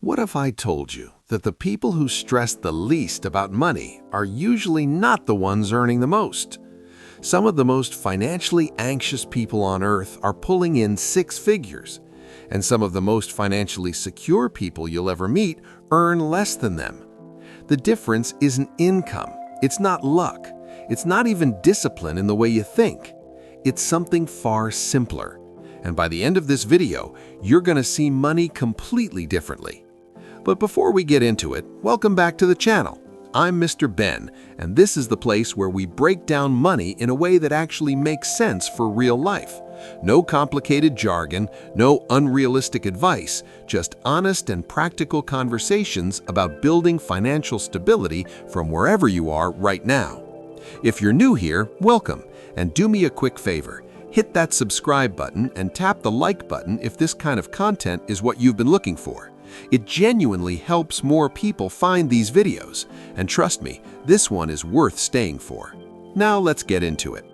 What if I told you that the people who stress the least about money are usually not the ones earning the most? Some of the most financially anxious people on earth are pulling in six figures, and some of the most financially secure people you'll ever meet earn less than them. The difference isn't income, it's not luck, it's not even discipline in the way you think. It's something far simpler. And by the end of this video, you're going to see money completely differently. But before we get into it, welcome back to the channel. I'm Mr. Ben, and this is the place where we break down money in a way that actually makes sense for real life. No complicated jargon, no unrealistic advice, just honest and practical conversations about building financial stability from wherever you are right now. If you're new here, welcome, and do me a quick favor. Hit that subscribe button and tap the like button if this kind of content is what you've been looking for. It genuinely helps more people find these videos, and trust me, this one is worth staying for. Now let's get into it.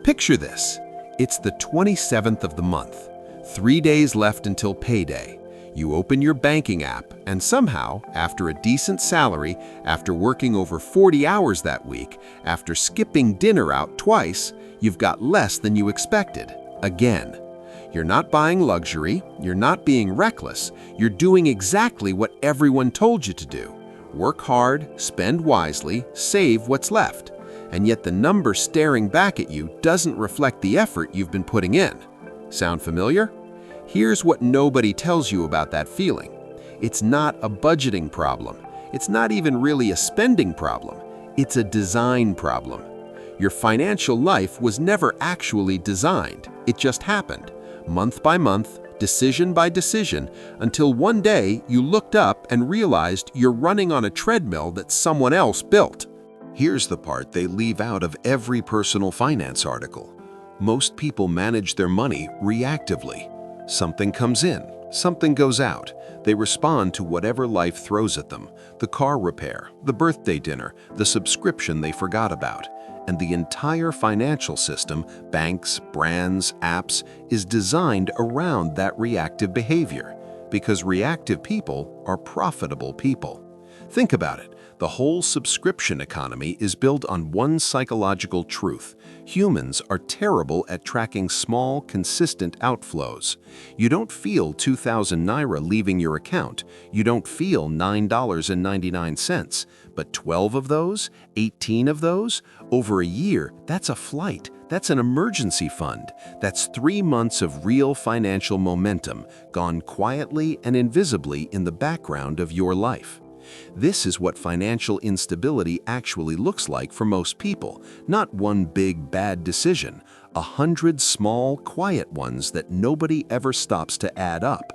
Picture this. It's the 27th of the month, 3 days left until payday. You open your banking app, and somehow, after a decent salary, after working over 40 hours that week, after skipping dinner out twice, you've got less than you expected, again. You're not buying luxury, you're not being reckless, you're doing exactly what everyone told you to do. Work hard, spend wisely, save what's left. And yet the number staring back at you doesn't reflect the effort you've been putting in. Sound familiar? Here's what nobody tells you about that feeling. It's not a budgeting problem. It's not even really a spending problem. It's a design problem. Your financial life was never actually designed. It just happened, month by month, decision by decision, until one day you looked up and realized you're running on a treadmill that someone else built. Here's the part they leave out of every personal finance article. Most people manage their money reactively. Something comes in, something goes out. They respond to whatever life throws at them, the car repair, the birthday dinner, the subscription they forgot about. And the entire financial system, banks, brands, apps, is designed around that reactive behavior, because reactive people are profitable people. Think about it. The whole subscription economy is built on one psychological truth. Humans are terrible at tracking small, consistent outflows. You don't feel 2,000 naira leaving your account. You don't feel $9.99. But 12 of those, 18 of those, over a year, that's a flight. That's an emergency fund. That's 3 months of real financial momentum gone quietly and invisibly in the background of your life. This is what financial instability actually looks like for most people, not one big bad decision, 100 small, quiet ones that nobody ever stops to add up.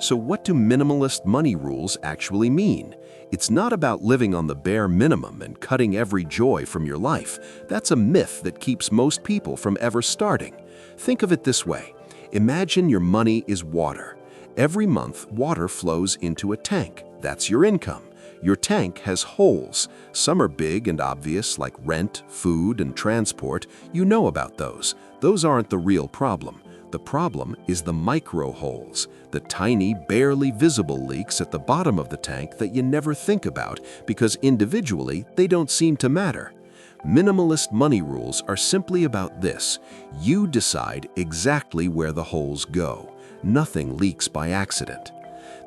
So what do minimalist money rules actually mean? It's not about living on the bare minimum and cutting every joy from your life. That's a myth that keeps most people from ever starting. Think of it this way. Imagine your money is water. Every month, water flows into a tank. That's your income. Your tank has holes. Some are big and obvious, like rent, food, and transport. You know about those. Those aren't the real problem. The problem is the micro holes, the tiny, barely visible leaks at the bottom of the tank that you never think about because individually they don't seem to matter. Minimalist money rules are simply about this. You decide exactly where the holes go. Nothing leaks by accident.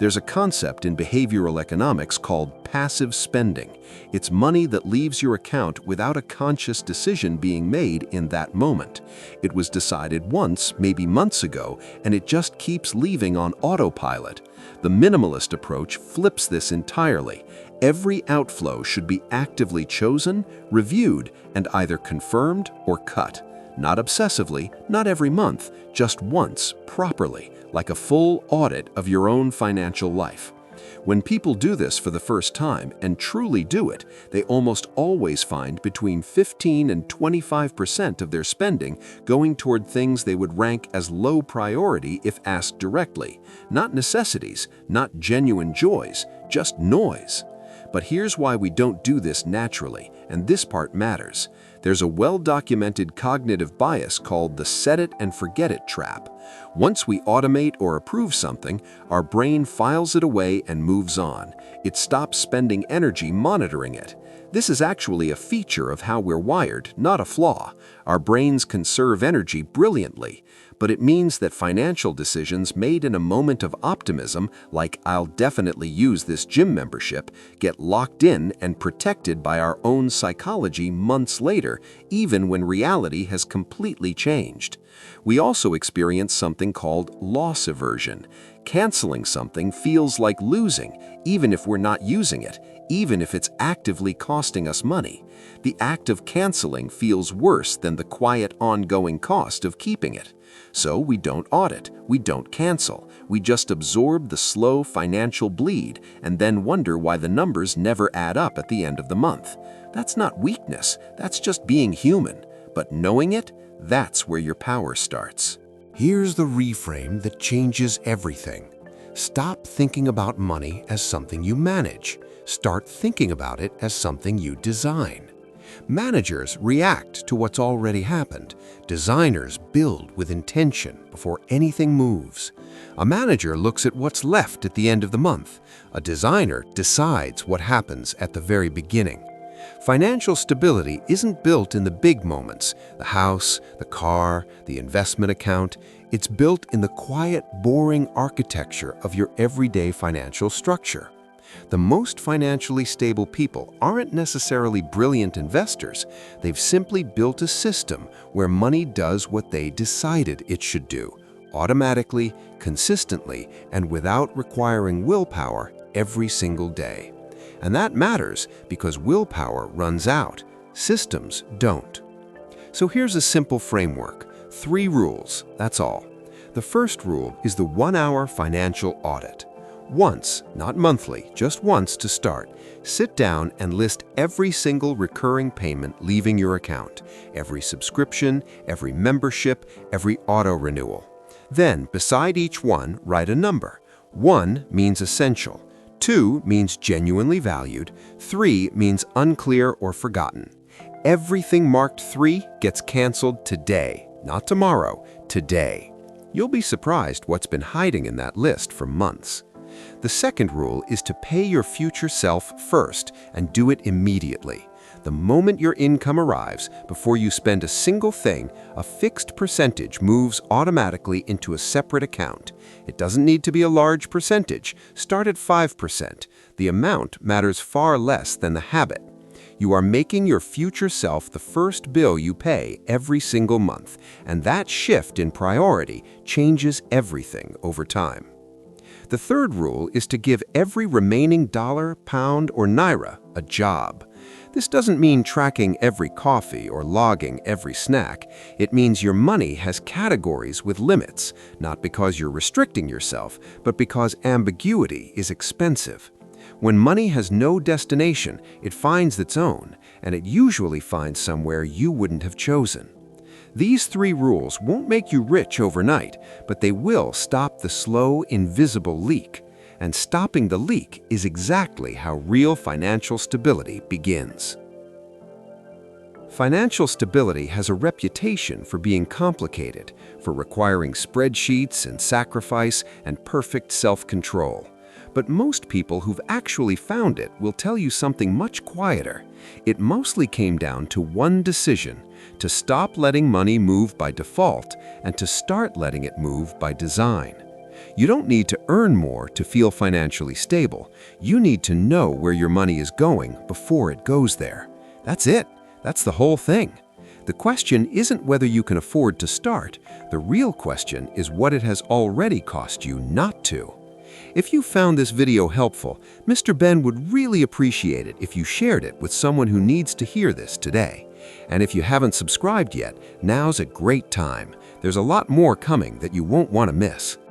There's a concept in behavioral economics called passive spending. It's money that leaves your account without a conscious decision being made in that moment. It was decided once, maybe months ago, and it just keeps leaving on autopilot. The minimalist approach flips this entirely. Every outflow should be actively chosen, reviewed, and either confirmed or cut. Not obsessively, not every month, just once, properly, like a full audit of your own financial life. When people do this for the first time and truly do it, they almost always find between 15 and 25% of their spending going toward things they would rank as low priority if asked directly. Not necessities, not genuine joys, just noise. But here's why we don't do this naturally, And this part matters. There's a well-documented cognitive bias called the set it and forget it trap. Once we automate or approve something, our brain files it away and moves on. It stops spending energy monitoring it. This is actually a feature of how we're wired, not a flaw. Our brains conserve energy brilliantly, but it means that financial decisions made in a moment of optimism, like "I'll definitely use this gym membership," get locked in and protected by our own psychology months later, even when reality has completely changed. We also experience something called loss aversion. Canceling something feels like losing, even if we're not using it, even if it's actively costing us money. The act of canceling feels worse than the quiet ongoing cost of keeping it. So we don't audit, we don't cancel, we just absorb the slow financial bleed and then wonder why the numbers never add up at the end of the month. That's not weakness, that's just being human. But knowing it, that's where your power starts. Here's the reframe that changes everything. Stop thinking about money as something you manage. Start thinking about it as something you design. Managers react to what's already happened. Designers build with intention before anything moves. A manager looks at what's left at the end of the month. A designer decides what happens at the very beginning. Financial stability isn't built in the big moments, the house, the car, the investment account. It's built in the quiet, boring architecture of your everyday financial structure. The most financially stable people aren't necessarily brilliant investors. They've simply built a system where money does what they decided it should do, automatically, consistently, and without requiring willpower every single day. And that matters because willpower runs out. Systems don't. So here's a simple framework. 3 rules, that's all. The first rule is the 1-hour financial audit. Once, not monthly, just once to start, sit down and list every single recurring payment leaving your account, every subscription, every membership, every auto-renewal. Then, beside each one, write a number. 1 means essential. 2 means genuinely valued. 3 means unclear or forgotten. Everything marked 3 gets canceled today, not tomorrow, today. You'll be surprised what's been hiding in that list for months. The second rule is to pay your future self first and do it immediately. The moment your income arrives, before you spend a single thing, a fixed percentage moves automatically into a separate account. It doesn't need to be a large percentage. Start at 5%. The amount matters far less than the habit. You are making your future self the first bill you pay every single month, and that shift in priority changes everything over time. The third rule is to give every remaining dollar, pound, or naira a job. This doesn't mean tracking every coffee or logging every snack. It means your money has categories with limits, not because you're restricting yourself, but because ambiguity is expensive. When money has no destination, it finds its own, and it usually finds somewhere you wouldn't have chosen. These 3 rules won't make you rich overnight, but they will stop the slow, invisible leak. And stopping the leak is exactly how real financial stability begins. Financial stability has a reputation for being complicated, for requiring spreadsheets and sacrifice and perfect self-control. But most people who've actually found it will tell you something much quieter. It mostly came down to one decision: to stop letting money move by default and to start letting it move by design. You don't need to earn more to feel financially stable. You need to know where your money is going before it goes there. That's it. That's the whole thing. The question isn't whether you can afford to start. The real question is what it has already cost you not to. If you found this video helpful, Mr. Ben would really appreciate it if you shared it with someone who needs to hear this today. And if you haven't subscribed yet, now's a great time. There's a lot more coming that you won't want to miss.